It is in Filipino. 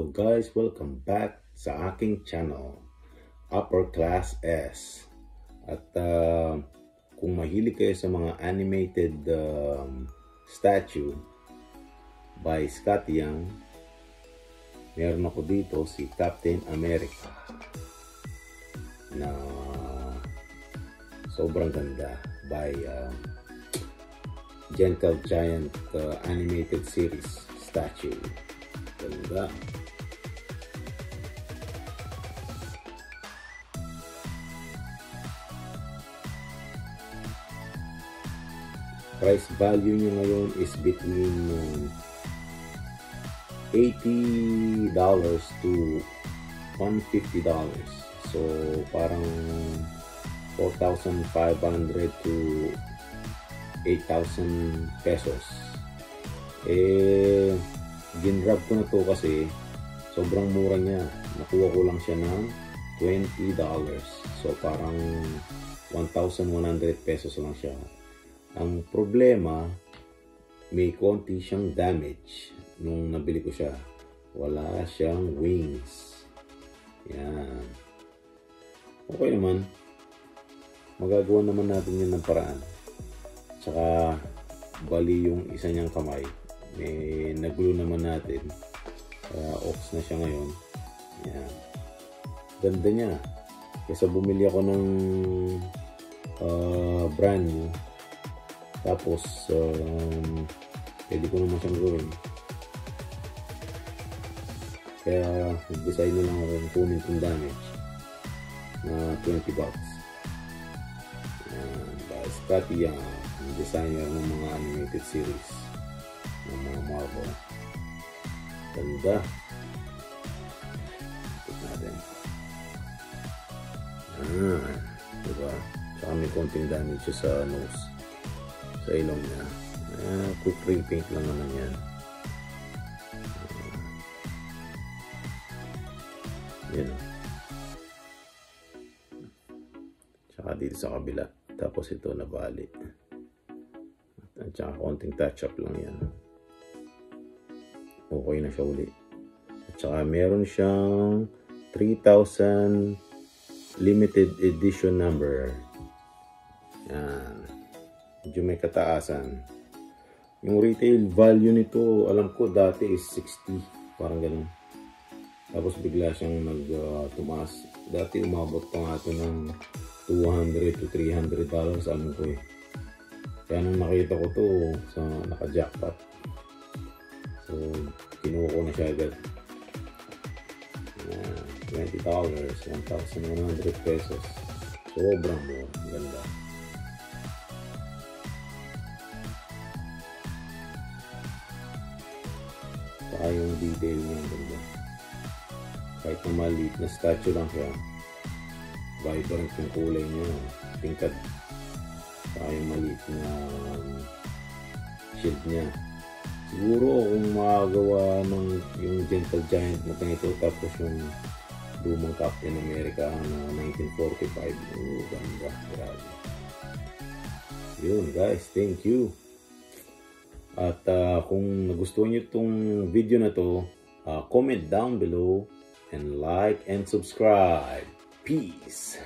Hello guys, welcome back sa aking channel, Upper Class S. At kung mahilig kayo sa mga animated statue by Scott Young, meron ako dito si Captain America na sobrang ganda by Gentle Giant animated series statue. Ganda. Price value niya ngayon is between $80 to $150. So parang 4,500 to 8,000 pesos. Ginrab ko na to kasi sobrang mura niya. Nakuha ko lang siya ng $20. So parang 1,100 pesos lang siya. Ang problema, may konti siyang damage nung nabili ko siya. Wala siyang wings. Yan. Okay naman. Magagawa naman natin yun ng paraan. Tsaka bali yung isa niyang kamay. May naglulo naman natin. Ox na siya ngayon. Yan. Ganda niya. Kesa bumili ako ng brand new. Tapos pwede ko naman siyang gawin. Kaya nag-decide na lang ako kunin itong damage na $20. By Scott Young, yung designer ng mga animated series ng mga Marvel. Ganda. Tignan natin. Diba? Saka may konting damage siya sa nose, sa ilong niya. Quick repaint lang naman yan. Yan. Saka dito sa kabila. Tapos ito nabali. At saka konting touch up lang yan. Okay na siya uli. At saka meron siyang 3,000 limited edition number. Yan. Medyo may kataasan. Yung retail value nito, alam ko dati is 60. Parang ganun. Tapos bigla siyang tumaas. Dati umabot pa nga ito ng $200 to $300, alam ko eh. Kaya nung nakita ko to sa naka-jackpot, so kinuha ko na siya agad. $20, 1,100 pesos. Sobrang mura. Ganda. Saka yung detail niya ganda. Kahit na maliit na statue lang siya, vibrant yung kulay niya, tingkad. Saka yung maliit na shield niya. Siguro kung makagawa ng yung Gentle Giant na ganito, tapos yung lumang Captain America na 1945, ganda, grabe. Yun guys, thank you. At kung nagustuhan nyo itong video na to, comment down below and like and subscribe. Peace!